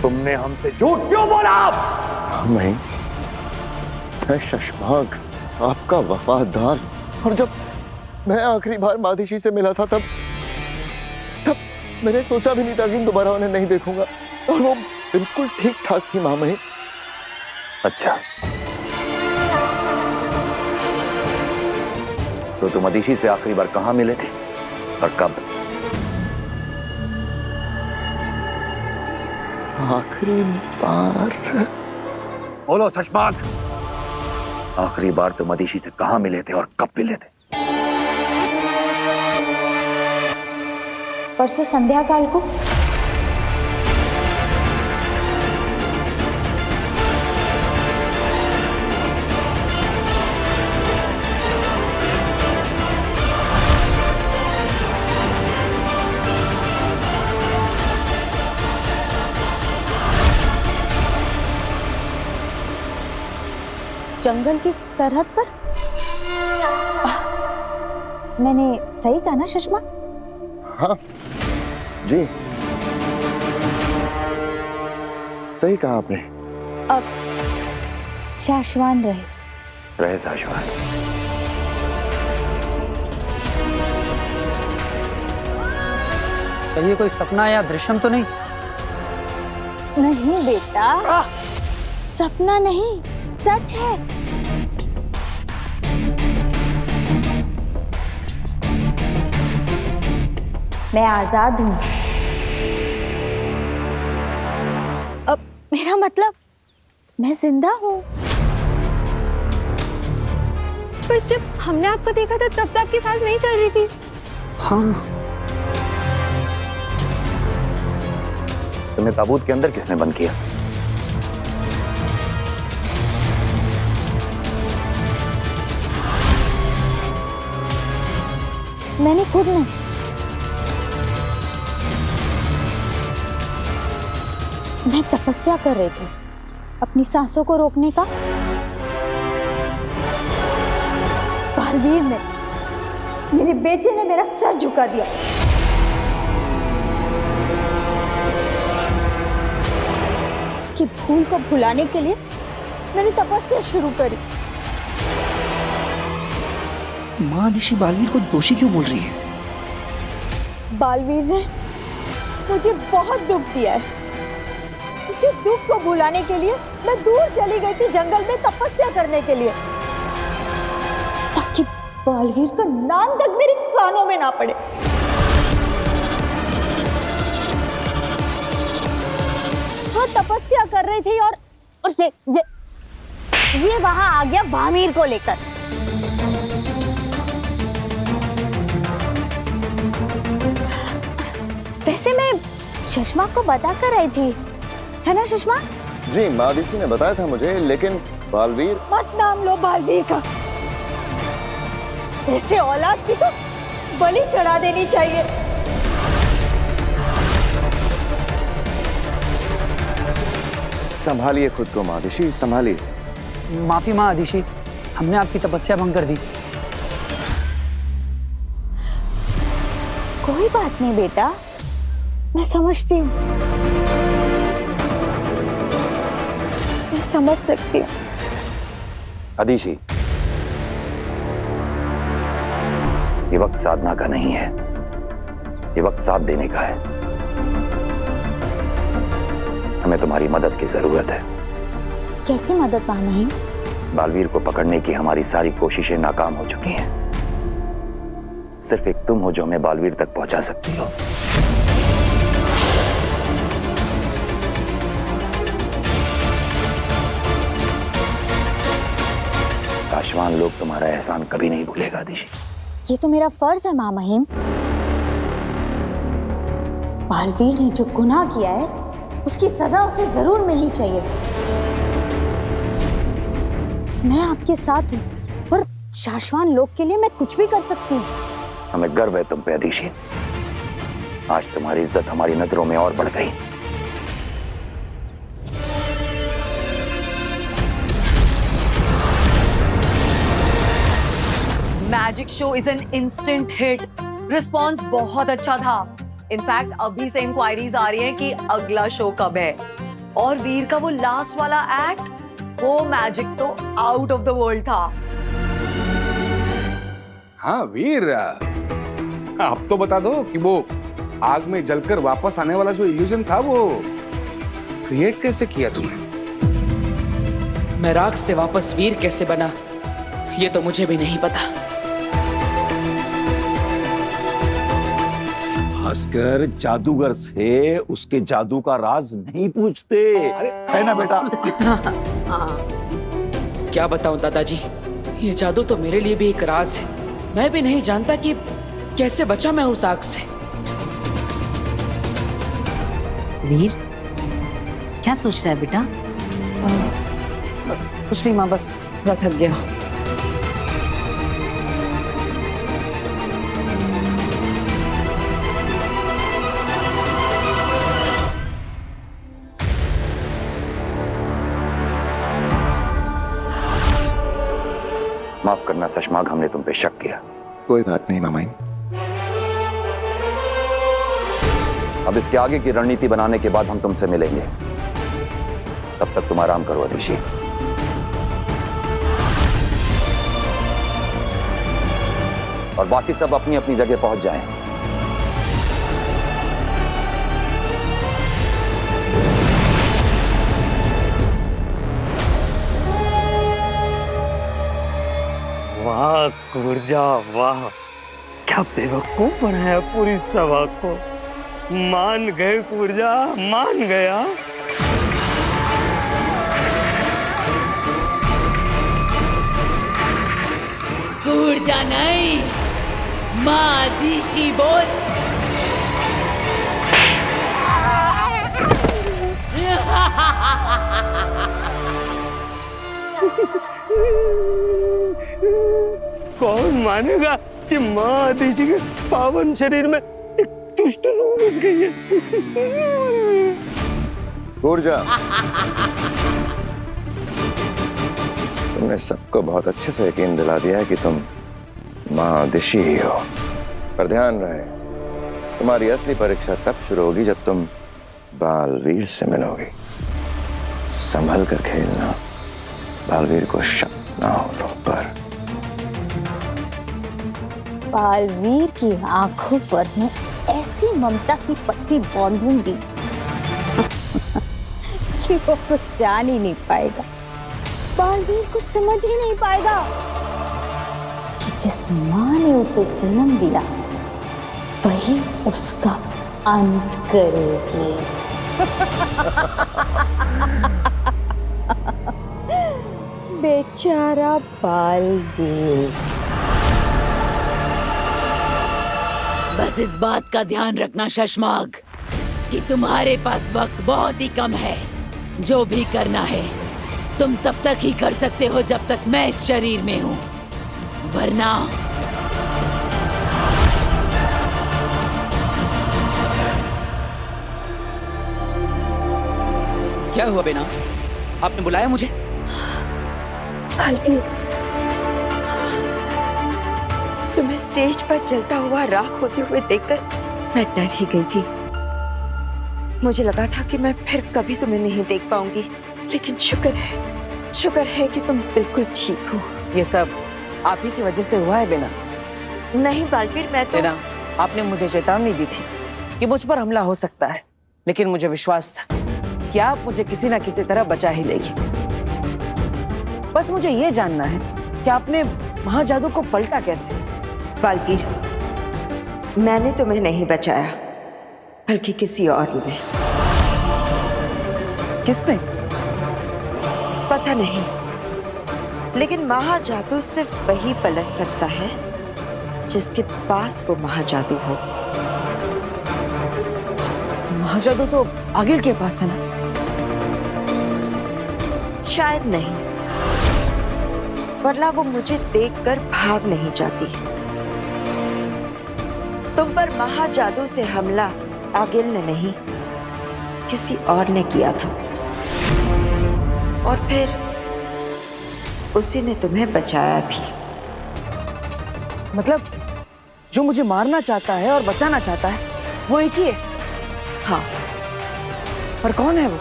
तुमने हमसे झूठ क्यों बोला? मैं शशमाक, आपका वफादार, और जब मैं आखिरी बार मादिशी से मिला था तब मैंने सोचा भी नहीं था कि दोबारा उन्हें नहीं देखूंगा, और वो बिल्कुल ठीक ठाक थी माँ मही। अच्छा, तो तुम मदिशी से आखिरी बार कहां मिले थे और कब? आखिरी बार? बोलो शशमाक, आखिरी बार तुम मदिशी से कहां मिले थे और कब मिले थे? परसों संध्या काल को। जंगल की सरहद पर। मैंने सही कहा ना सुषमा? हाँ जी, सही कहा आपने। अब शाश्वान रहे शाश्वान। ये कोई सपना या दृश्यम तो नहीं? नहीं बेटा, सपना नहीं, सच है। मैं आजाद हूं। अब मेरा मतलब मैं जिंदा हूं। पर जब हमने आपको देखा था तब तो आपकी सांस नहीं चल रही थी। हाँ। तुम्हें ताबूत के अंदर किसने बंद किया? मैंने खुद नहीं। मैं तपस्या कर रही थी अपनी सांसों को रोकने का। बालवीर ने, मेरे बेटे ने मेरा सर झुका दिया। उसकी भूल को भुलाने के लिए मैंने तपस्या शुरू करी। मादिशी बालवीर को दोषी क्यों बोल रही है? बालवीर ने मुझे बहुत दुख दिया है। इसी दुख को भुलाने के लिए मैं दूर चली गई थी जंगल में तपस्या करने के लिए, ताकि बालवीर का नाम तक मेरे कानों में ना पड़े। वो तपस्या कर रही थी और ये वहां आ गया भामीर को लेकर। वैसे मैं सुषमा को बता कर आई थी, है ना सुषमा? जी, मादिशी ने बताया था मुझे, लेकिन बालवीर। मत नाम लो बालवीर का। ऐसे औलाद की तो बलि चढ़ा देनी चाहिए। संभालिए खुद को मादिशी, संभालिए। माफी माँ आदिशी, हमने आपकी तपस्या भंग कर दी। कोई बात नहीं बेटा, मैं समझती हूँ, मैं समझ सकती हूँ। आदिशी, ये वक्त साधना का नहीं है, ये वक्त साथ देने का है। हमें तुम्हारी मदद की जरूरत है। कैसी मदद मांगी? बालवीर को पकड़ने की हमारी सारी कोशिशें नाकाम हो चुकी हैं। सिर्फ एक तुम हो जो हमें बालवीर तक पहुंचा सकती हो। शाश्वान लोग तुम्हारा एहसान कभी नहीं भूलेगा आदिशी। ये तो मेरा फर्ज है मां महिम। बालवीर ने जो गुनाह किया है उसकी सजा उसे जरूर मिलनी चाहिए। मैं आपके साथ हूँ और शाश्वान लोग के लिए मैं कुछ भी कर सकती हूँ। हमें गर्व है तुम पे आदिशी। आज तुम्हारी इज्जत हमारी नजरों में और बढ़ गई। Magic show is an instant hit. Response बहुत अच्छा था। इनफैक्ट अभी से इंक्वायरीज आ रही हैं कि अगला शो कब है। और वीर का वो लास्ट वाला एक्ट, वो मैजिक तो आउट ऑफ द वर्ल्ड था। हाँ वीर, आप तो बता दो कि वो आग में जलकर वापस आने वाला जो इल्यूजन था वो क्रिएट कैसे किया तुमने? मैं राख से वापस वीर कैसे बना, ये तो मुझे भी नहीं पता। भास्कर, जादूगर से उसके जादू का राज नहीं पूछते, है ना बेटा? क्या बताऊं दादाजी, ये जादू तो मेरे लिए भी एक राज है। मैं भी नहीं जानता कि कैसे बचा मैं उस आग से। वीर, क्या सोच रहा है बेटा? कुछ नहीं माँ, बस थोड़ा थक गया। माफ करना शशमाग, हमने तुम पे शक किया। कोई बात नहीं मामाइन। अब इसके आगे की रणनीति बनाने के बाद हम तुमसे मिलेंगे। तब तक तुम आराम करो अदिति। और बाकी सब अपनी अपनी जगह पहुंच जाएं। वाह कुर्जा वाह, क्या बेवकूफ बनाया पूरी सभा को। मान गए कुर्जा, मान गया। कुर्जा नहीं, माँ दिशी बोल। कौन मानेगा कि माँ आदिशी के पावन शरीर में एक दुष्ट रूह घुस गई है। ऊर्जा, तुमने सबको बहुत अच्छे से यकीन दिला दिया है कि तुम माँ दिशी ही हो। पर ध्यान रहे, तुम्हारी असली परीक्षा तब शुरू होगी जब तुम बालवीर से मिलोगी। संभल कर खेलना, बालवीर को शक ना हो तुम पर। बालवीर की आंखों पर मैं ऐसी ममता की पट्टी बांधूंगी कि वो कुछ जान ही नहीं पाएगा। बालवीर कुछ समझ ही नहीं पाएगा कि जिस माँ ने उसे जन्म दिया वही उसका अंत करेगी। बेचारा बालवीर। बस इस बात का ध्यान रखना शशमाग कि तुम्हारे पास वक्त बहुत ही कम है। जो भी करना है तुम तब तक ही कर सकते हो जब तक मैं इस शरीर में हूँ, वरना क्या हुआ बेना, आपने बुलाया मुझे? तुम्हें स्टेज पर जलता हुआ राख होते हुए देखकर मैं डर ही गई थी। मुझे लगा था कि मैं फिर कभी तुम्हें नहीं देख पाऊंगी, लेकिन शुक्र है कि तुम बिल्कुल ठीक हो। ये सब आप ही की वजह से हुआ है बेना। नहीं बालवीर, मैं तो बेना, आपने मुझे चेतावनी दी थी कि मुझ पर हमला हो सकता है, लेकिन मुझे विश्वास था कि आप मुझे किसी ना किसी तरह बचा ही लेगी। बस मुझे ये जानना है कि आपने महाजादू को पलटा कैसे? बालवीर, मैंने तुम्हें नहीं बचाया, बल्कि किसी और ने। किसने? पता नहीं, लेकिन महाजादू सिर्फ वही पलट सकता है जिसके पास वो महाजादू हो। महाजादू तो आगिल के पास है ना? शायद नहीं, वरना वो मुझे देखकर भाग नहीं जाती। तुम पर महाजादू से हमला आगिल ने नहीं, किसी और ने किया था, और फिर उसी ने तुम्हें बचाया भी। मतलब जो मुझे मारना चाहता है और बचाना चाहता है वो एक ही है? हाँ। पर कौन है वो?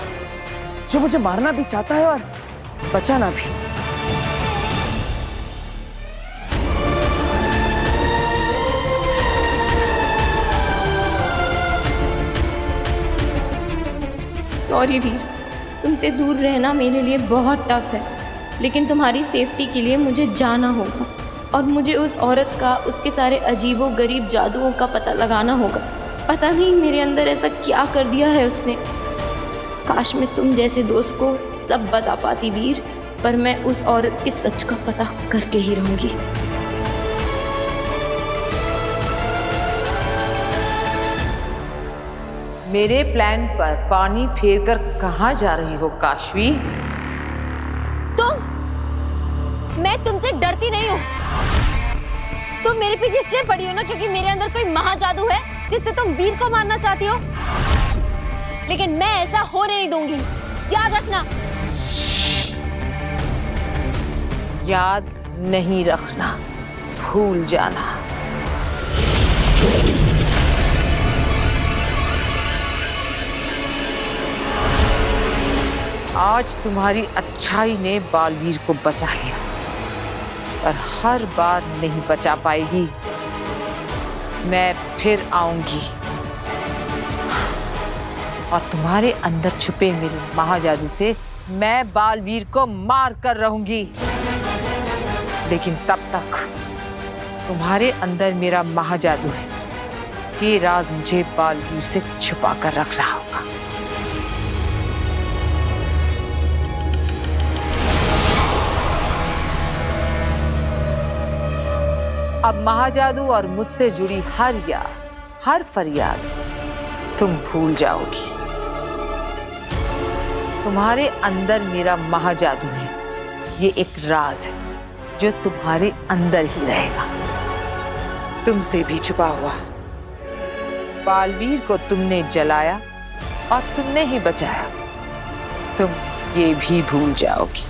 जो मुझे मारना भी चाहता है और बचाना भी। सॉरी वीर, तुमसे दूर रहना मेरे लिए बहुत टफ है, लेकिन तुम्हारी सेफ्टी के लिए मुझे जाना होगा और मुझे उस औरत का, उसके सारे अजीबो गरीब जादुओं का पता लगाना होगा। पता नहीं मेरे अंदर ऐसा क्या कर दिया है उसने। काश मैं तुम जैसे दोस्त को सब बता पाती वीर, पर मैं उस औरत के सच का पता करके ही रहूंगी। मेरे प्लान पर पानी फेरकर कहाँ जा रही हो काशवी? मैं तुमसे डरती नहीं हूँ। तुम मेरे पीछे इसलिए पड़ी हो ना क्योंकि मेरे अंदर कोई महाजादू है जिससे तुम वीर को मारना चाहती हो, लेकिन मैं ऐसा होने नहीं दूंगी, याद रखना। याद नहीं रखना, भूल जाना। आज तुम्हारी अच्छाई ने बालवीर को बचा लिया, पर हर बार नहीं बचा पाएगी। मैं फिर आऊंगी और तुम्हारे अंदर छुपे मेरे महाजादू से मैं बालवीर को मार कर रहूंगी। लेकिन तब तक तुम्हारे अंदर मेरा महाजादू है, ये राज मुझे बालवीर से छुपा कर रखना होगा। अब महाजादू और मुझसे जुड़ी हर याद, हर फरियाद तुम भूल जाओगी। तुम्हारे अंदर मेरा महाजादू है, ये एक राज है जो तुम्हारे अंदर ही रहेगा, तुमसे भी छुपा हुआ। बालवीर को तुमने जलाया और तुमने ही बचाया, तुम ये भी भूल जाओगी।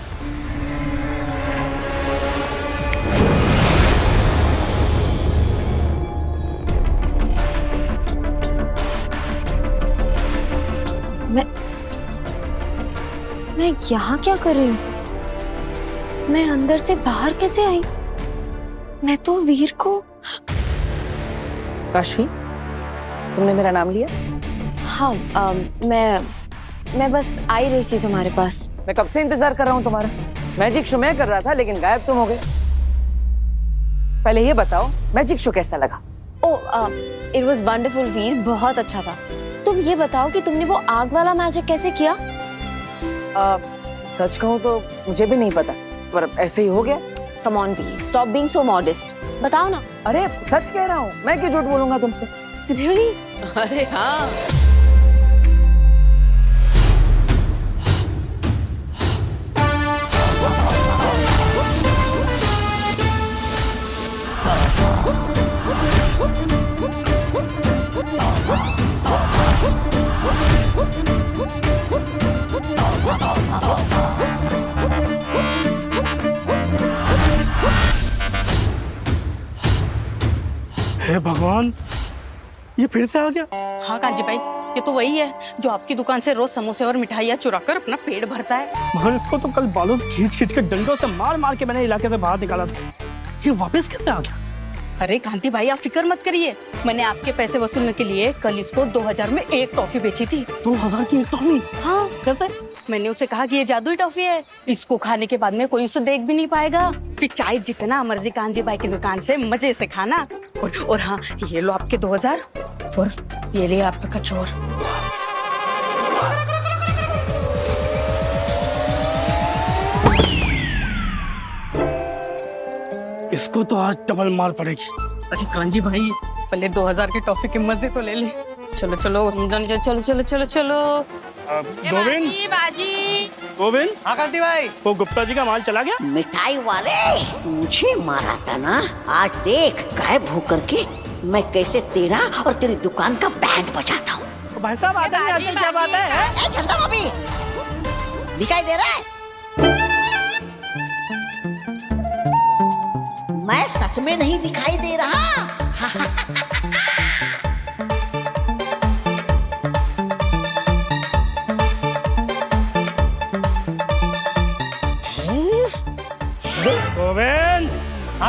मैं यहाँ क्या कर रही हूँ? मैं अंदर से बाहर कैसे आई? मैं तो वीर को। काशवी, तुमने मेरा नाम लिया? हाँ, मैं बस आई रही थी तुम्हारे पास। मैं कब से इंतजार कर रहा हूँ तुम्हारा। मैजिक शो मैं कर रहा था लेकिन गायब तुम हो गए। पहले ये बताओ मैजिक शो कैसा लगा? इट वाज वंडरफुल वीर, बहुत अच्छा था। तुम ये बताओ कि तुमने वो आग वाला मैजिक कैसे किया? सच कहूँ तो मुझे भी नहीं पता, पर ऐसे ही हो गया। Come on Veer, stop being so modest. बताओ ना। अरे सच कह रहा हूँ, मैं क्यों झूठ बोलूंगा तुमसे। Really? अरे हाँ, हे भगवान, ये फिर से आ गया। हाँ कांजी भाई, ये तो वही है जो आपकी दुकान से रोज समोसे और मिठाइयाँ चुरा कर अपना पेट भरता है। मगर इसको तो कल बालों से खींच के डंडों से मार मार के मैंने इलाके से बाहर निकाला था, ये वापस कैसे आ गया? अरे कांति भाई, आप फिक्र मत करिए, मैंने आपके पैसे वसूलने के लिए कल इसको 2000 में एक टॉफी बेची थी। 2000 की एक टॉफी? हाँ। कैसे? मैंने उसे कहा कि ये जादुई टॉफी है, इसको खाने के बाद में कोई उसे देख भी नहीं पाएगा। फिर चाहे जितना मर्जी कांजी भाई की दुकान से मजे से खाना। और हाँ, ये लो आपके 2000 और ये ले आपका कचौर। इसको तो आज डबल मार पड़ेगी। अरे कांजी भाई, पहले 2000 के टॉफी के मजे तो ले ले। चलो चलो चलो चलो चलो चलो। गोविंद, गोविंद। हाँ कांति भाई। वो गुप्ता जी का माल चला गया? मिठाई वाले मुझे मारा था ना, आज देख गायब होकर के मैं कैसे तेरा और तेरी दुकान का बैंड बजाता हूँ। भाई साहब आते क्या बात है? चंदा भाभी दिखाई दे रहा है? मैं सच में नहीं दिखाई दे रहा।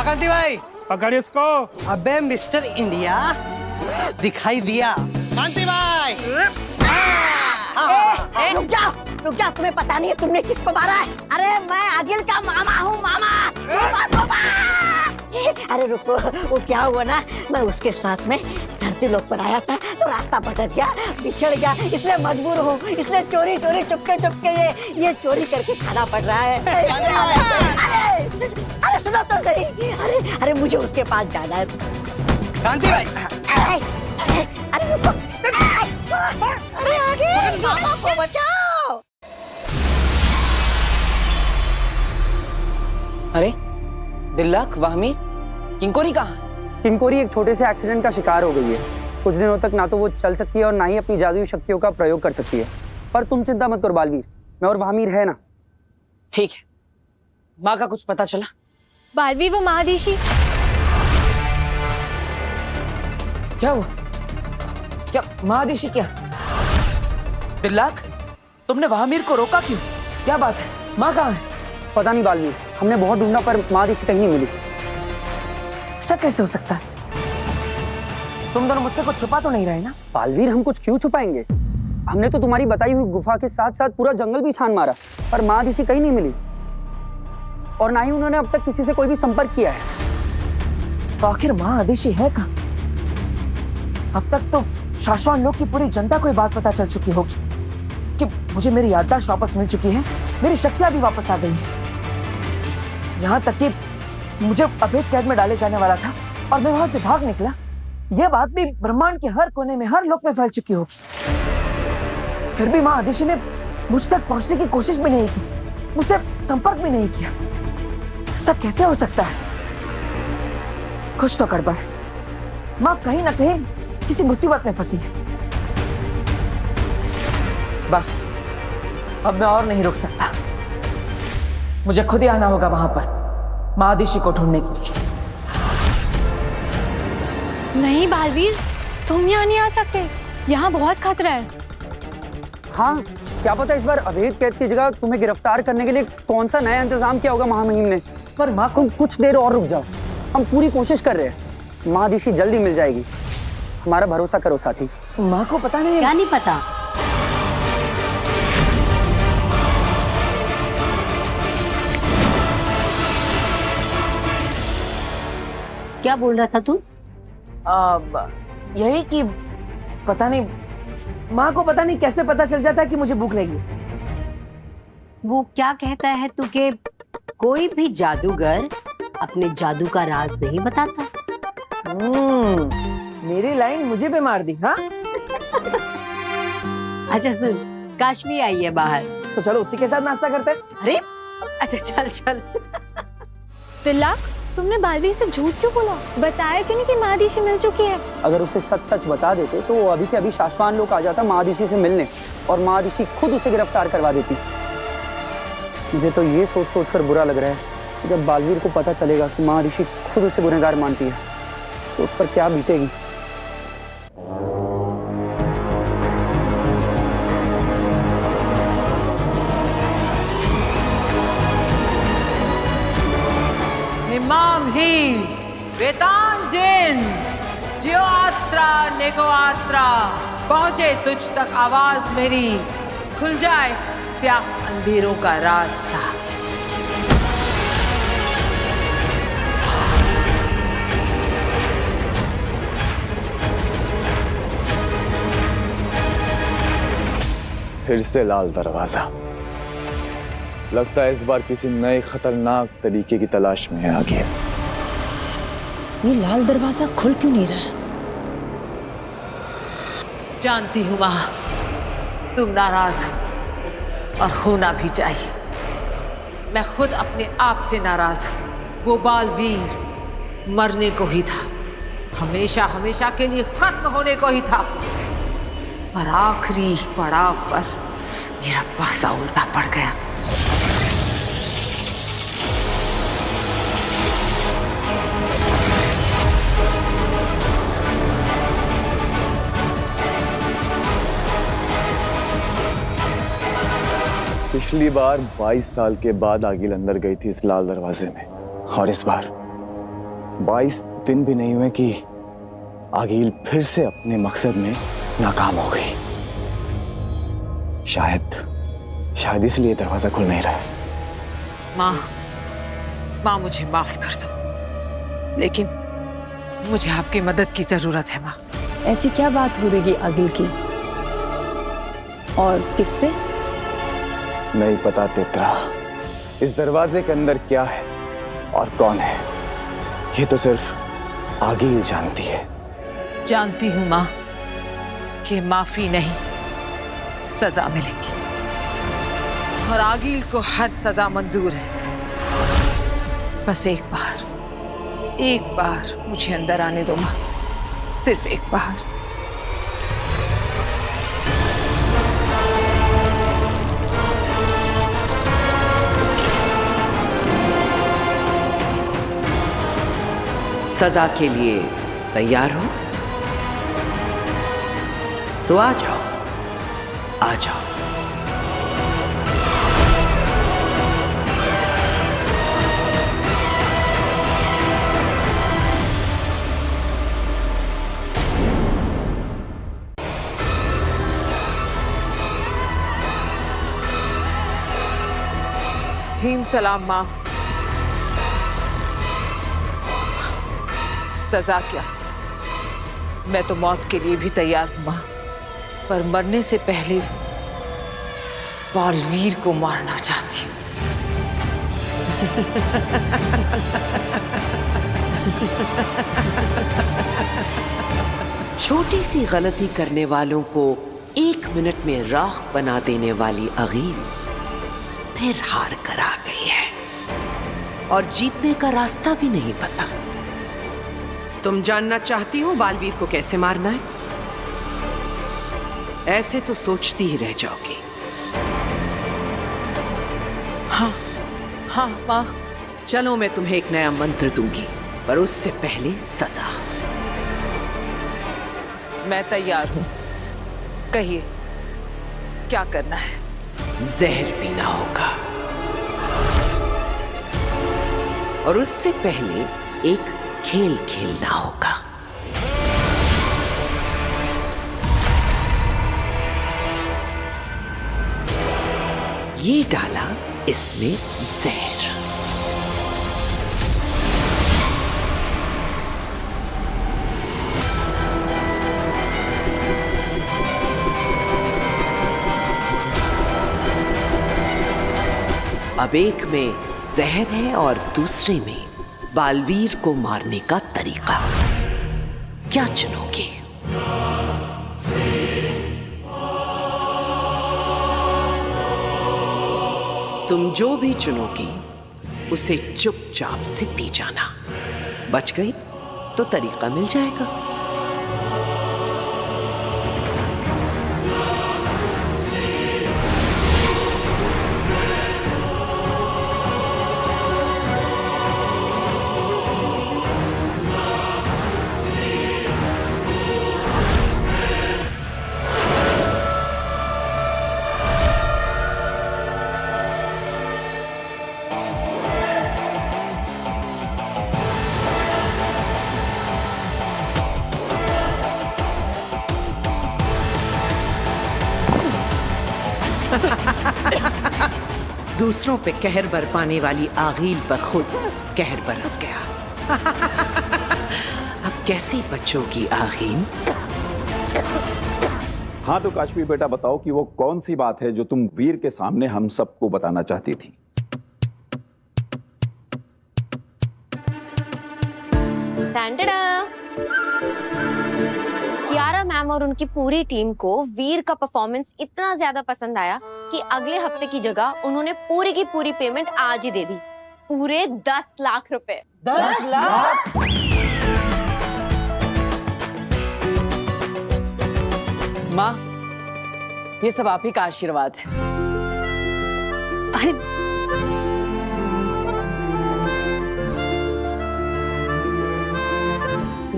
हाँ कांति भाई, पकड़ इसको। अबे मिस्टर इंडिया दिखाई दिया। कांति भाई रुक जा, तुम्हें पता नहीं है तुमने किसको मारा है? अरे मैं आगिल का मामा हूँ, मामा। अरे रुको, वो क्या हुआ ना, मैं उसके साथ में धरती लोक पर आया था तो रास्ता भटक गया, बिछड़ गया, इसलिए मजबूर हूँ, इसलिए चोरी चुपके ये चोरी करके खाना पड़ रहा है। अरे सुनो तो सही, अरे मुझे उसके पास जाना है। कांति भाई, अरे रुको, अरे आगे, मामा को बचाओ। अरे दिल्लक, वाहमी, किंकोरी कहाँ? किंकोरी एक छोटे से एक्सीडेंट का शिकार हो गई है। कुछ दिनों तक ना तो वो चल सकती है और ना ही अपनी जादुई शक्तियों का प्रयोग कर सकती है। पर तुम चिंता मत करो बालवीर, मैं और वाहमीर है ना। ठीक है। माँ का कुछ पता चला? बालवीर, वो महादेशी। क्या हुआ? क्या महादेशी? क्या दिल्लक, तुमने वाहमीर को रोका क्यों? क्या बात है? माँ कहाँ है? पता नहीं बालवीर, हमने बहुत ढूंढा पर महादेशी कहीं नहीं मिली। ऐसा कैसे हो सकता है? तुम दोनों मुझसे कुछ छुपा तो नहीं रहे ना? बालवीर, हम कुछ क्यों छुपाएंगे? हमने तो तुम्हारी बताई हुई गुफा के साथ साथ पूरा जंगल भी छान मारा, पर महादेशी कहीं नहीं मिली और ना ही उन्होंने अब तक किसी से कोई भी संपर्क किया है। तो आखिर महादेशी है कहाँ? अब तक तो शाश्वान लोक की पूरी जनता को ये बात पता चल चुकी होगी कि मुझे मेरी याददाश्त वापस मिल चुकी है, मेरी शक्तियां भी वापस आ गई हैं। यहाँ तक कि मुझे अवैध कैद में डाले जाने वाला था और मैं वहां से भाग निकला। यह बात भी ब्रह्मांड के हर कोने में, हर लोक में फैल चुकी होगी। फिर भी माँ आदिशि ने मुझ तक पहुंचने की कोशिश भी नहीं की, मुझसे संपर्क भी नहीं किया। ऐसा कैसे हो सकता है? कुछ तो गड़बड़ है। माँ कहीं ना कहीं किसी मुसीबत में फंसी है। बस अब मैं और नहीं रुक सकता, मुझे खुद ही आना होगा वहां पर महादेशी को ढूंढने के लिए। नहीं बालवीर, तुम यहाँ नहीं आ सकते, यहाँ बहुत खतरा है। हाँ, क्या पता इस बार अवैध कैद की जगह तुम्हें गिरफ्तार करने के लिए कौन सा नया इंतजाम किया होगा महामहिम ने। पर माँ को कुछ देर और रुक जाओ, हम पूरी कोशिश कर रहे हैं। महादेशी जल्दी मिल जाएगी, हमारा भरोसा करो साथी। माँ को पता नहीं है? क्या नहीं पता? क्या बोल रहा था तू? यही कि पता नहीं, माँ को पता नहीं कैसे पता चल जाता है कि मुझे भूख लगी। वो क्या कहता है तू के कोई भी जादूगर अपने जादू का राज नहीं बताता। मेरी लाइन मुझे भी मार दी। हाँ अच्छा सुन, काश्मी आई है बाहर, तो चलो उसी के साथ नाश्ता करते हैं। अरे अच्छा चल। तिल्ला, तुमने बालवीर से झूठ क्यों बोला? बताया क्यों नहीं कि महादेशी मिल चुकी है? अगर उसे सच बता देते तो वो अभी के अभी शाश्वान लोक आ जाता महादेशी से मिलने और महादेशी खुद उसे गिरफ्तार करवा देती। मुझे तो ये सोच कर बुरा लग रहा है कि जब बालवीर को पता चलेगा कि महादेशी खुद उसे गुनहगार मानती है तो उस पर क्या बीतेगी। इमाम ही वेतांजन जियोआत्रा नेकोआत्रा पहुंचे तुझ तक आवाज मेरी, खुल जाए स्याह अंधेरों का रास्ता। फिर से लाल दरवाजा। लगता है इस बार किसी नए खतरनाक तरीके की तलाश में आ गया। ये लाल दरवाजा खुल क्यों नहीं रहा? जानती हूं मां, तुम नाराज हो और होना भी चाहिए। मैं खुद अपने आप से नाराज हूं। वो बालवीर मरने को ही था, हमेशा हमेशा के लिए खत्म होने को ही था, पर आखिरी पड़ाव पर मेरा पासा उल्टा पड़ गया। पिछली बार 22 साल के बाद आगिल अंदर गई थी इस लाल दरवाजे में, और इस बार 22 दिन भी नहीं हुए कि आगील फिर से अपने मकसद में नाकाम हो गई। शायद इसलिए दरवाजा खुल नहीं रहा है। माँ मुझे माफ कर दो, लेकिन मुझे आपकी मदद की जरूरत है माँ। ऐसी क्या बात हो रही आगिल की, और किससे? नहीं पता तेतरा, इस दरवाजे के अंदर क्या है और कौन है, ये तो सिर्फ आगील जानती है। जानती हूँ माँ कि माफी नहीं, सजा मिलेगी, और आगील को हर सजा मंजूर है। बस एक बार मुझे अंदर आने दो माँ, सिर्फ एक बार। सजा के लिए तैयार हो तो आ जाओ, आ जाओ। हीम सलाम माँ। सजा क्या, मैं तो मौत के लिए भी तैयार हूं माँ, पर मरने से पहले इस बालवीर को मारना चाहती हूँ। छोटी सी गलती करने वालों को 1 मिनट में राख बना देने वाली अगील फिर हार कर आ गई है, और जीतने का रास्ता भी नहीं पता। तुम जानना चाहती हो बालवीर को कैसे मारना है? ऐसे तो सोचती ही रह जाओगी। हाँ माँ। चलो मैं तुम्हें एक नया मंत्र दूंगी, पर उससे पहले सजा। मैं तैयार हूं, कहिए क्या करना है? जहर पीना होगा, और उससे पहले एक खेल खेलना होगा। ये डाला इसमें जहर, अब एक में जहर है और दूसरे में बालवीर को मारने का तरीका। क्या चुनोगे? तुम जो भी चुनोगी उसे चुपचाप से पी जाना। बच गई तो तरीका मिल जाएगा। दूसरों पे कहर बरपाने वाली आगील पर खुद कहर बरस गया। अब कैसे बचोगी आगील? हाँ तो काश्मीर बेटा बताओ कि वो कौन सी बात है जो तुम वीर के सामने हम सबको बताना चाहती थी? कियारा मैम और उनकी पूरी टीम को वीर का परफॉर्मेंस इतना ज्यादा पसंद आया कि अगले हफ्ते की जगह उन्होंने पूरी की पूरी पेमेंट आज ही दे दी। पूरे 10 लाख रुपए। 10 लाख? माँ, ये सब आप ही का आशीर्वाद है। अरे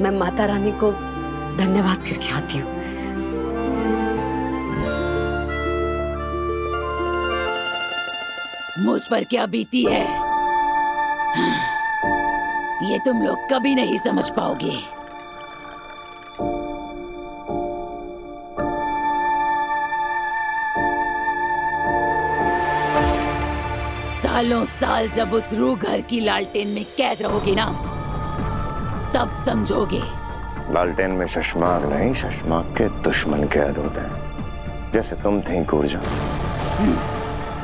मैं माता रानी को धन्यवाद करके आती हूँ। मुझ पर क्या बीती है? ये तुम लोग कभी नहीं समझ पाओगे। सालों साल जब उस रूह घर की लालटेन में कैद रहोगे ना, तब समझोगे। लालटेन में शशमाक नहीं, शशमाक के दुश्मन कैद होते हैं, जैसे तुम थी कूरजा।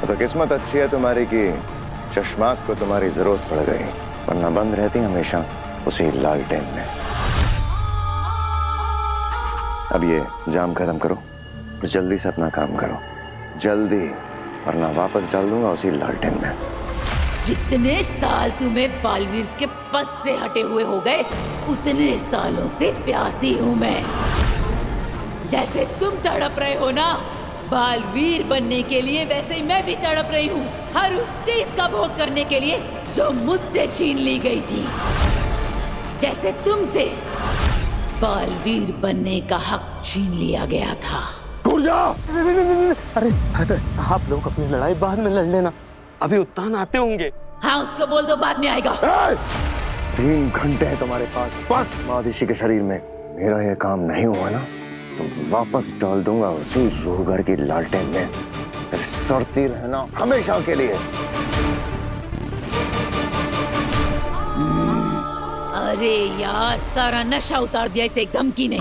तो किस्मत अच्छी है तुम्हारी कि शशमाक को तुम्हारी जरूरत पड़ गई, वरना बंद रहती हमेशा उसी लालटेन में। अब ये जाम खत्म करो, जल्दी से अपना काम करो, जल्दी, वरना वापस डाल दूंगा उसी लालटेन में। जितने साल तुम्हें बालवीर के पद से हटे हुए हो गए, उतने सालों से प्यासी हूँ मैं। जैसे तुम तड़प रहे हो ना बालवीर बनने के लिए, वैसे ही मैं भी तड़प रही हूँ हर उस चीज का भोग करने के लिए जो मुझसे छीन ली गई थी। जैसे तुमसे बालवीर बनने का हक छीन लिया गया था। अरे आप लोग अपनी लड़ाई बाद में लड़ लेना, अभी उत्तान आते होंगे। हाँ, उसको बोल दो बाद में आएगा। 3 घंटे है तुम्हारे पास, बस। महादिशी के शरीर में मेरा ये काम नहीं हुआ ना, तो वापस डाल दूंगा उसी रूह घर की लालटेन में, फिर सड़ती रहना हमेशा के लिए। अरे यार, सारा नशा उतार दिया इसे एक धमकी ने।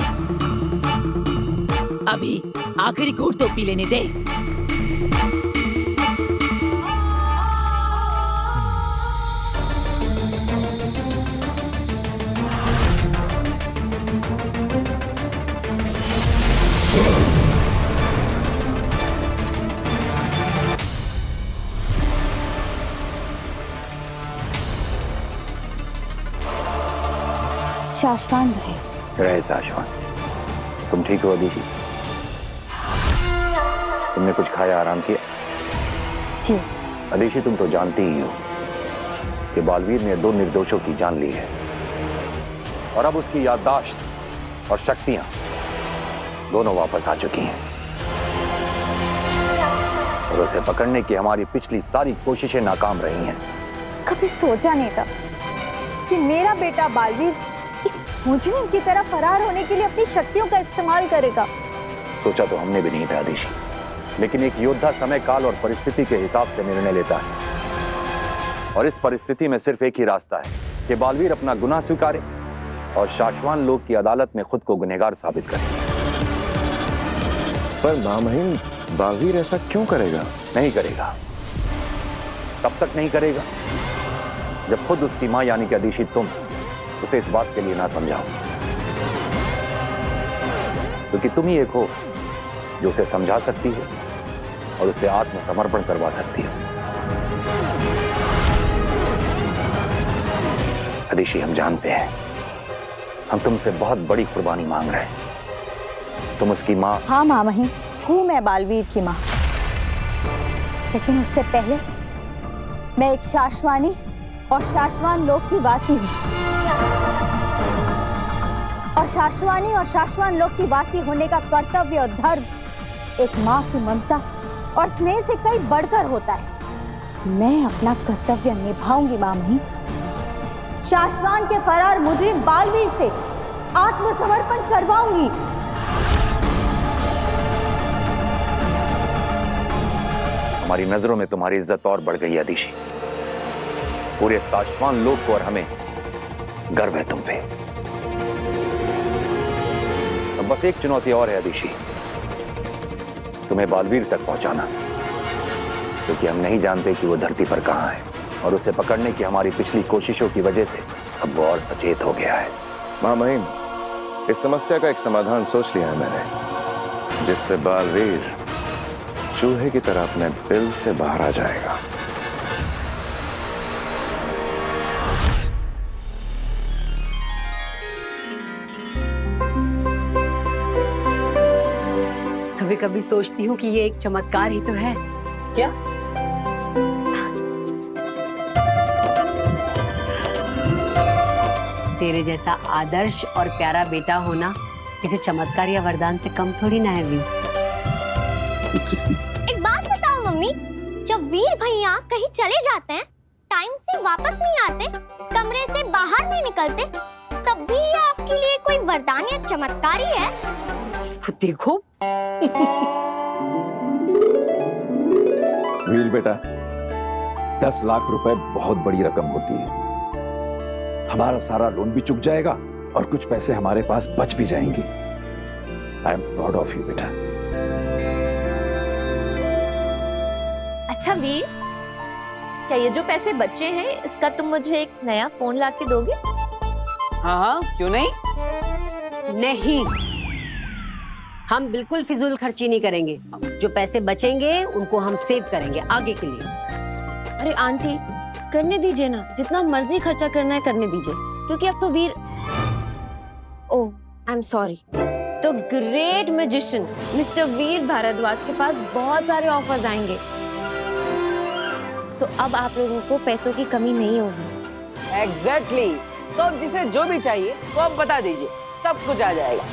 अभी आखिरी घूंट तो पी लेने दे। शाश्वान रहे शाश्वान। तुम ठीक हो अदिति? तुमने कुछ खाया, आराम किया? जी। अदिति, तुम तो जानती ही हो कि बालवीर ने 2 निर्दोषों की जान ली है, और अब उसकी याददाश्त और शक्तियां दोनों वापस आ चुकी हैं, और उसे पकड़ने की हमारी पिछली सारी कोशिशें नाकाम रही हैं। कभी सोचा नहीं था कि मेरा बेटा बालवीर एक मुजरिम की तरह फरार होने के लिए अपनी शक्तियों का इस्तेमाल करेगा। सोचा तो हमने भी नहीं था अदिति, लेकिन एक योद्धा समय काल और परिस्थिति के हिसाब से निर्णय लेता है, और इस परिस्थिति में सिर्फ एक ही रास्ता है कि बालवीर अपना गुनाह स्वीकारे और शाश्वान लोग की अदालत में खुद को गुनहगार साबित करे। पर मामहीन, बालवीर ऐसा क्यों करेगा? नहीं करेगा, तब तक नहीं करेगा जब खुद उसकी मां यानी कि अदिति तुम उसे इस बात के लिए ना समझाओ, क्योंकि तुम ही एक हो जो उसे समझा सकती है और उसे आत्मसमर्पण करवा सकती है। अदिति, हम जानते हैं हम तुमसे बहुत बड़ी कुर्बानी मांग रहे हैं। तुम उसकी मां। हाँ मामहीन, हूँ मैं बालवीर की मां, लेकिन उससे पहले मैं एक शाश्वानी और शाश्वान लोक की वासी हूँ, और शाश्वानी और शाश्वान लोक की वासी होने का कर्तव्य और धर्म एक माँ की ममता और स्नेह से कई बढ़कर होता है। मैं अपना कर्तव्य निभाऊंगी मामहीन। शाश्वान के फरार मुजरिम बालवीर से आत्मसमर्पण करवाऊंगी। हमारी नजरों में तुम्हारी इज्जत और बढ़ गई है अदिति। पूरे शाश्वान लोक को और हमें गर्व है तुम पे। अब बस एक चुनौती और है अदिति, तुम्हें बालवीर तक पहुंचाना, क्योंकि हम नहीं जानते कि वो धरती पर कहां है, और उसे पकड़ने की हमारी पिछली कोशिशों की वजह से अब वो और सचेत हो गया है। मामहीन, इस समस्या का एक समाधान सोच लिया है मैंने, जिससे बालवीर चूहे की तरह अपने बिल से बाहर आ जाएगा। कभी कभी सोचती हूँ कि ये एक चमत्कार ही तो है। क्या? तेरे जैसा आदर्श और प्यारा बेटा होना किसी चमत्कार या वरदान से कम थोड़ी ना है वी। एक बात बताओ मम्मी, जब वीर भैया कहीं चले जाते हैं, टाइम से वापस नहीं आते, कमरे से बाहर नहीं निकलते, तब भी ये आपके लिए कोई वरदान या चमत्कार ही है। इसको देखो। वीर बेटा, 10 लाख रुपए बहुत बड़ी रकम होती है। हमारा सारा लोन भी चुक जाएगा और कुछ पैसे हमारे पास बच भी जाएंगे। I am proud of you बेटा। अच्छा वीर, क्या ये जो पैसे बचे हैं इसका तुम मुझे एक नया फोन ला के दोगे? हाँ हाँ, क्यों नहीं? नहीं, हम बिल्कुल फिजूल खर्ची नहीं करेंगे। जो पैसे बचेंगे उनको हम सेव करेंगे आगे के लिए। अरे आंटी, करने दीजिए ना, जितना मर्जी खर्चा करना है करने दीजिए, क्योंकि अब तो वीर, ओह आई एम सॉरी, तो ग्रेट मैजिशियन मिस्टर वीर भारद्वाज के पास बहुत सारे ऑफर्स आएंगे, तो अब आप लोगों को पैसों की कमी नहीं होगी। एग्जैक्टली। तो अब जिसे जो भी चाहिए वो आप बता दीजिए, सब कुछ आ जाएगा।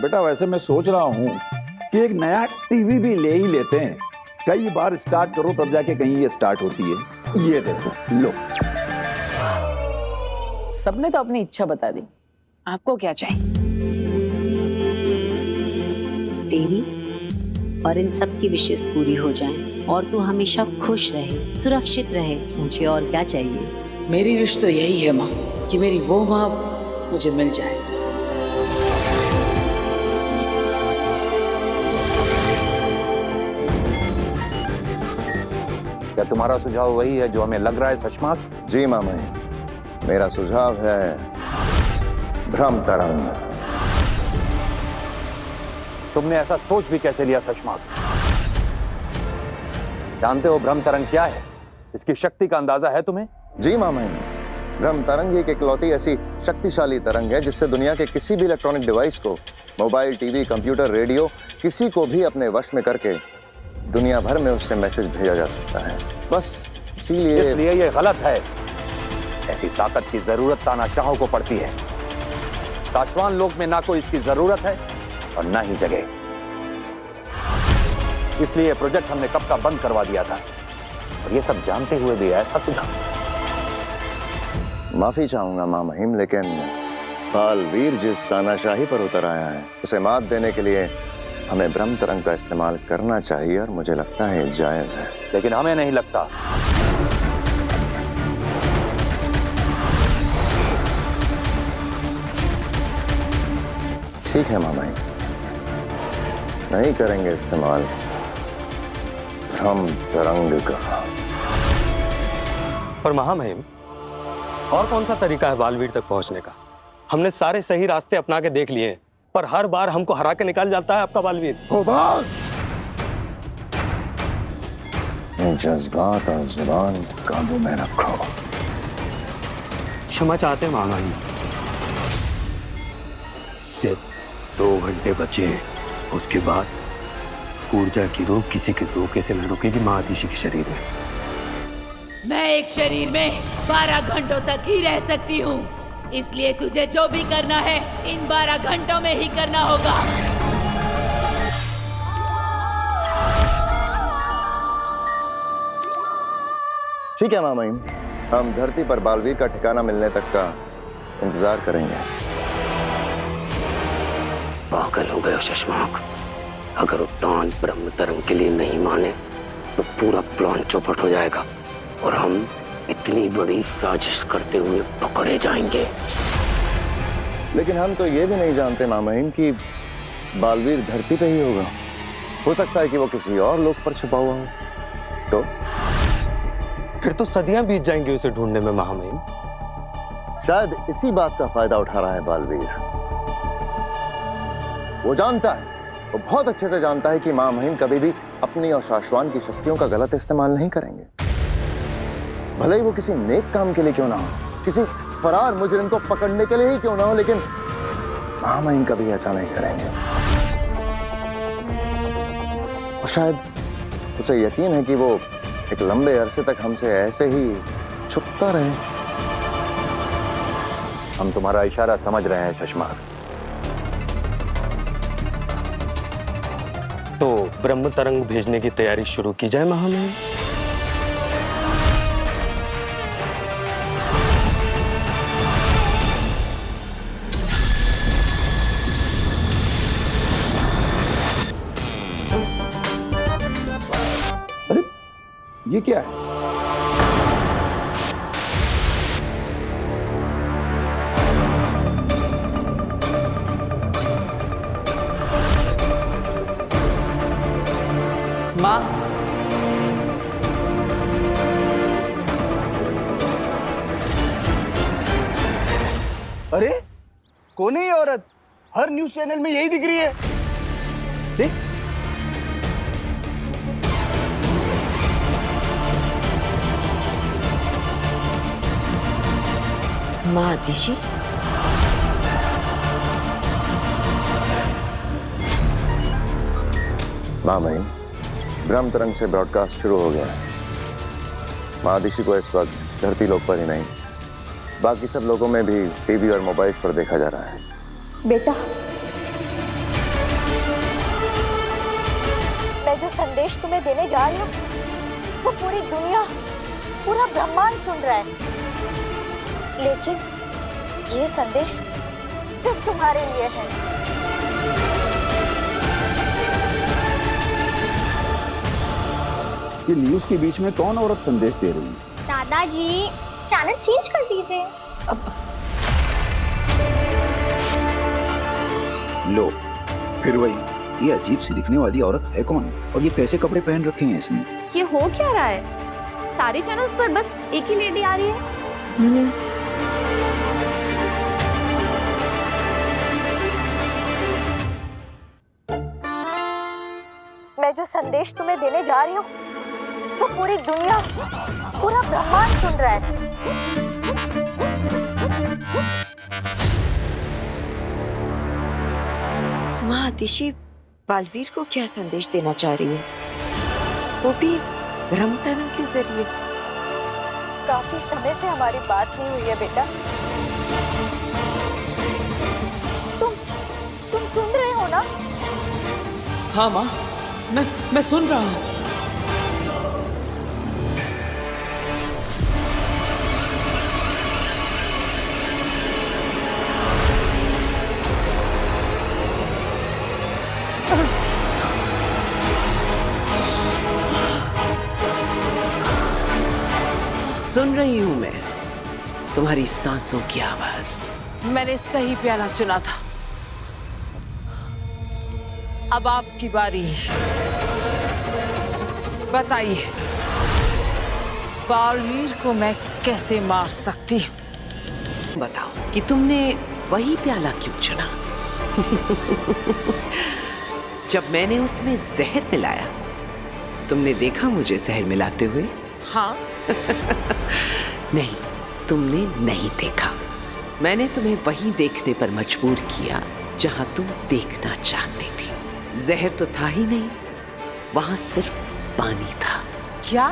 बेटा वैसे मैं सोच रहा हूँ कि एक नया टीवी भी ले ही लेते हैं। कई बार स्टार्ट करो तब जाके कहीं ये स्टार्ट होती है। ये देखो, लो। सबने तो अपनी इच्छा बता दी, आपको क्या चाहिए? तेरी और इन सब की विशेष पूरी हो जाएं और तू हमेशा खुश रहे, सुरक्षित रहे। मुझे और क्या चाहिए? मेरी विश तो यही है माँ, कि मेरी वो माँ मुझे मिल जाए। क्या तुम्हारा सुझाव वही है जो हमें लग रहा है शशमाक? जी मामा, मेरा सुझाव है भ्रम तरंग। तुमने ऐसा सोच भी कैसे लिया शशमाक? जानते हो भ्रम तरंग क्या है? इसकी शक्ति का अंदाजा है तुम्हें? जी मामा, भ्रम तरंग एक इकलौती ऐसी शक्तिशाली तरंग है जिससे दुनिया के किसी भी इलेक्ट्रॉनिक डिवाइस को, मोबाइल, टीवी, कंप्यूटर, रेडियो, किसी को भी अपने वश में करके दुनिया भर में उससे मैसेज भेजा जा सकता है। बस इसलिए ये गलत है। ऐसी ताकत की जरूरत तानाशाहों को पड़ती है। साशवान लोक में ना कोई इसकी जरूरत है और ना ही जगह। इसलिए प्रोजेक्ट हमने कब का बंद करवा दिया था, और ये सब जानते हुए भी ऐसा सुझाव। माफी चाहूंगा मां महिम, लेकिन बालवीर जिस तानाशाही पर उतर आया है उसे मात देने के लिए हमें भ्रम तरंग का इस्तेमाल करना चाहिए, और मुझे लगता है जायज है। लेकिन हमें नहीं लगता। ठीक है मामा, नहीं करेंगे इस्तेमाल भ्रम तरंग का। पर महामहिम, और कौन सा तरीका है बालवीर तक पहुंचने का? हमने सारे सही रास्ते अपना के देख लिए, पर हर बार हमको हरा के निकाल जाता है आपका बालवीर। जज्बात और जुबान काबू में रखो। क्षमा चाहते हैं महामहिम। सिर्फ 2 घंटे बचे हैं, उसके बाद ऊर्जा की रोक किसी के रोके से न रुकेगी महादिशी के शरीर में। मैं एक शरीर में 12 घंटों तक ही रह सकती हूँ, इसलिए तुझे जो भी करना है इन 12 घंटों में ही करना होगा। ठीक है मामा, हम धरती पर बालवीर का ठिकाना मिलने तक का इंतजार करेंगे। पागल हो गए हो शशमाक। अगर उद्यान ब्रह्म तरंग के लिए नहीं माने तो पूरा प्लान चौपट हो जाएगा और हम इतनी बड़ी साजिश करते हुए पकड़े जाएंगे। लेकिन हम तो ये भी नहीं जानते मामाइन कि बालवीर धरती पे ही होगा। हो सकता है कि वो किसी और लोक पर छुपा हुआ हो। तो फिर तो सदियां बीत जाएंगी उसे ढूंढने में महामहिम। शायद इसी बात का फायदा उठा रहा है बालवीर। वो जानता है, वो बहुत अच्छे से जानता है कि महामहिम कभी भी अपनी और शाश्वान की शक्तियों का गलत इस्तेमाल नहीं करेंगे। भले ही वो किसी नेक काम के लिए क्यों ना हो, किसी फरार मुजरिम को पकड़ने के लिए ही क्यों ना हो, लेकिन महामहिम कभी ऐसा नहीं करेंगे। और शायद उसे यकीन है कि वो एक लंबे अरसे तक हमसे ऐसे ही छुपता रहे। हम तुम्हारा इशारा समझ रहे हैं शशमाक। तो ब्रह्म तरंग भेजने की तैयारी शुरू की जाए महामहिम। ये क्या है? माँ, अरे कौन है ये औरत? हर न्यूज चैनल में यही दिख रही है। देख, माँ दिशी, माँ बहन, ब्रह्म तरंग से ब्रॉडकास्ट शुरू हो गया है। महादिशी को इस वक्त धरती लोक पर ही नहीं, बाकी सब लोगों में भी टीवी और मोबाइल पर देखा जा रहा है। बेटा, मैं जो संदेश तुम्हें देने जा रही हूँ वो पूरी दुनिया, पूरा ब्रह्मांड सुन रहा है, लेकिन ये संदेश सिर्फ तुम्हारे लिए है। ये न्यूज के बीच में कौन औरत संदेश दे रही है? दादाजी, चैनल चेंज कर दीजिए। लो, फिर वही, ये अजीब सी दिखने वाली औरत है कौन? और ये कैसे कपड़े पहन रखे हैं इसने? ये हो क्या रहा है? सारे चैनल्स पर बस एक ही लेडी आ रही है। मैं जो संदेश तुम्हें देने जा रही हूँ वो पूरी दुनिया, पूरा ब्रह्मांड सुन रहा है। माँ दिशी बालवीर को क्या संदेश देना चाह रही है, वो भी ब्रह्मतरंग के जरिए? काफी समय से हमारी बात नहीं हुई है बेटा। तुम सुन रहे हो ना? हाँ माँ, मैं सुन रहा हूँ। सुन रही हूँ मैं तुम्हारी सांसों की आवाज। मैंने सही प्याला चुना था। अब आपकी बारी है। बताइए, बालवीर को मैं कैसे मार सकती हूँ? बताओ कि तुमने वही प्याला क्यों चुना? जब मैंने उसमें जहर मिलाया, तुमने देखा मुझे जहर मिलाते हुए? हाँ। नहीं, तुमने नहीं देखा। मैंने तुम्हें वही देखने पर मजबूर किया जहां तुम देखना चाहती थी। जहर तो था ही नहीं, वहां सिर्फ पानी था। क्या?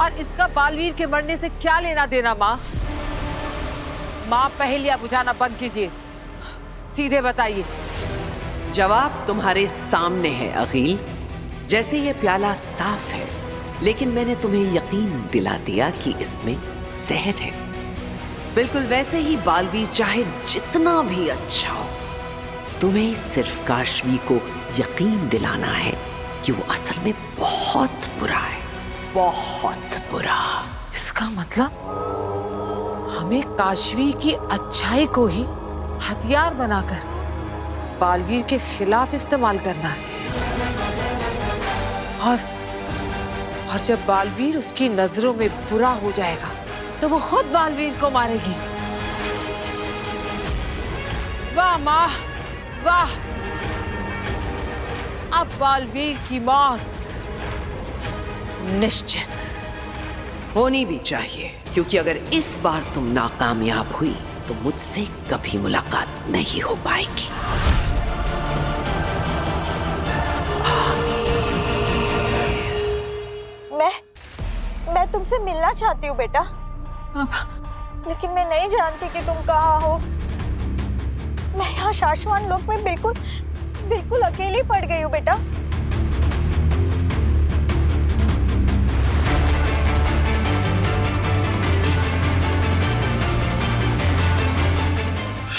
और इसका बालवीर के मरने से क्या लेना देना? माँ, पहेलियां बुझाना बंद कीजिए, सीधे बताइए। जवाब तुम्हारे सामने है अगील। जैसे ये प्याला साफ है, लेकिन मैंने तुम्हें यकीन दिला दिया कि इसमें जहर है। बिल्कुल वैसे ही बालवीर चाहे जितना भी अच्छा हो, तुम्हें सिर्फ काशवी को यकीन दिलाना है कि वो असल में बहुत बुरा है, बहुत बुरा। इसका मतलब हमें काशवी की अच्छाई को ही हथियार बनाकर बालवीर के खिलाफ इस्तेमाल करना है। और जब बालवीर उसकी नजरों में बुरा हो जाएगा तो वो खुद बालवीर को मारेगी। वाह माँ, वाह! अब बालवीर की मौत निश्चित होनी भी चाहिए, क्योंकि अगर इस बार तुम नाकामयाब हुई तो मुझसे कभी मुलाकात नहीं हो पाएगी। मैं तुमसे मिलना चाहती हूँ बेटा, लेकिन मैं नहीं जानती कि तुम कहाँ हो। मैं यहाँ शाश्वान लोक में बिल्कुल अकेली पड़ गई हूँ बेटा।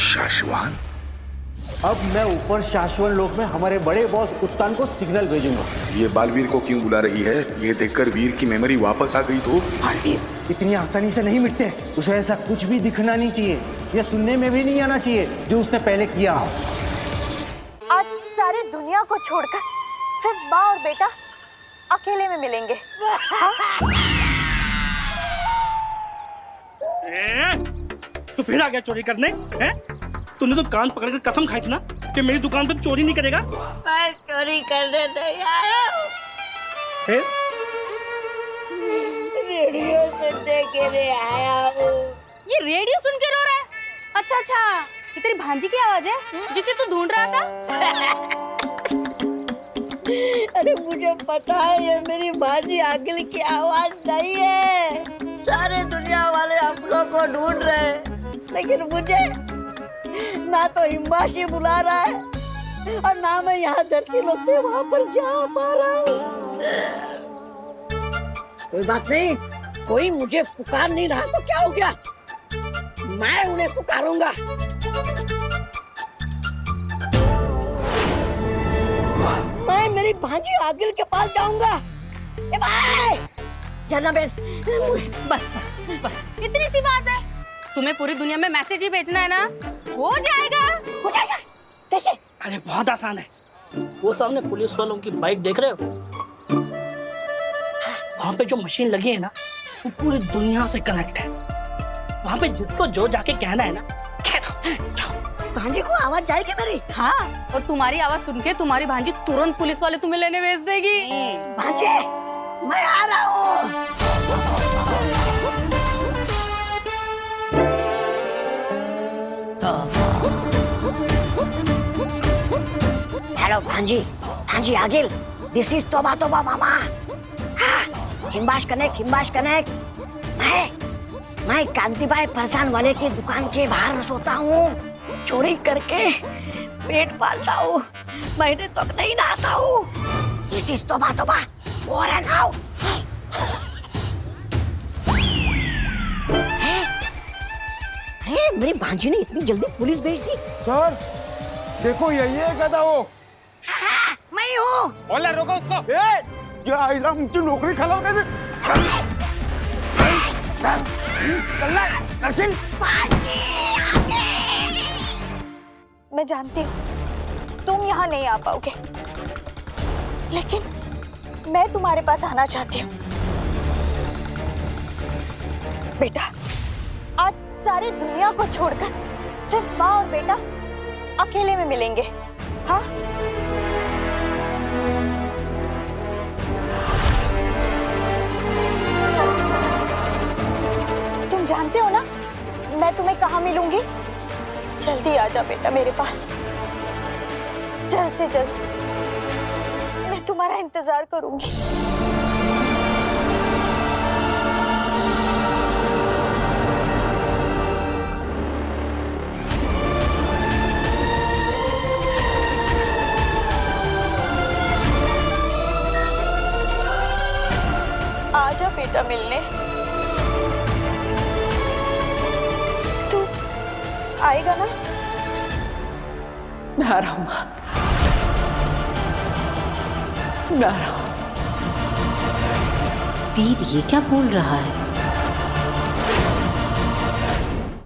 शाश्वान? अब मैं ऊपर शाश्वत लोक में हमारे बड़े बॉस उत्तान को सिग्नल भेजूंगा। ये बालवीर को क्यों बुला रही है? ये देखकर वीर की मेमोरी वापस आ गई तो? बालवीर इतनी आसानी से नहीं मिटते। उसे ऐसा कुछ भी दिखना नहीं चाहिए, या सुनने में भी नहीं आना चाहिए जो उसने पहले किया हो। आज सारी दुनिया को छोड़कर सिर्फ माँ और बेटा अकेले में मिलेंगे। तू फिर आ गया चोरी करने? हैं? तूने तो कान पकड़कर कसम खाई थी ना कि मेरी दुकान पर चोरी नहीं करेगा। मैं चोरी करने नहीं आया हूँ। फिर? रेडियो सुनने के लिए आया हूँ। ये रेडियो सुन के रो रहा है? अच्छा, ये तेरी भांजी की आवाज है जिसे तू ढूंढ रहा था? अरे मुझे पता है ये मेरी भांजी आगिल की आवाज नहीं है। सारे दुनिया वाले हम लोग को ढूंढ रहे हैं, लेकिन मुझे ना तो हिम्बाशी बुला रहा है और ना मैं यहाँ धरती लोग थे वहाँ पर जा पा रहा हूँ। कोई बात नहीं, कोई मुझे पुकार नहीं रहा तो क्या हो गया, मैं उन्हें पुकारूंगा। मैं मेरी भांजी आगिल के पास जाऊंगा। ए भाई जन्नत, बस इतनी सी बात है। तुम्हें पूरी दुनिया में मैसेज ही भेजना है ना? हो जाएगा। कैसे? अरे बहुत आसान है। वो सामने पुलिस वालों की बाइक देख रहे हो? वहाँ पे जो मशीन लगी है ना, वो पूरी दुनिया से कनेक्ट है। वहाँ पे जिसको जो जाके कहना है ना, कह दो। भांजी को आवाज जाएगी मेरी? हाँ, और तुम्हारी आवाज सुन के तुम्हारी भांजी तुरंत पुलिस वाले तुम्हें लेने भेज देगी। भांजी, मैं आ रहा हूँ। हेलो भांजी आगिल, दिस इज तोबा तोबा मामा। हाँ, हिम्बाश कनेक्ट। मैं कांतिबाई फरसान वाले की दुकान के बाहर सोता हूँ, चोरी करके पेट पालता हूँ, महीने तक नहीं नहाता हूँ। दिस इज तोबा ओवर एंड आउट। मेरी भांजी ने इतनी जल्दी पुलिस भेज दी। सर देखो यही है गधा वो। मैं हूँ। ओला रोको उसको। मुझे नौकरी खराब कर दे। मैं जानती हूँ तुम यहाँ नहीं आ पाओगे, लेकिन मैं तुम्हारे पास आना चाहती हूँ। बेटा, आज सारी दुनिया को छोड़कर सिर्फ माँ और बेटा अकेले में मिलेंगे। हाँ? तुम जानते हो ना मैं तुम्हें कहाँ मिलूंगी? जल्दी आ जा बेटा मेरे पास, जल्द से जल्द। मैं तुम्हारा इंतजार करूंगी। आजा बेटा मिलने। तू आएगा ना? मैं आ रहा हूँ माँ, मैं आ रहा हूँ। वीर ये क्या बोल रहा है?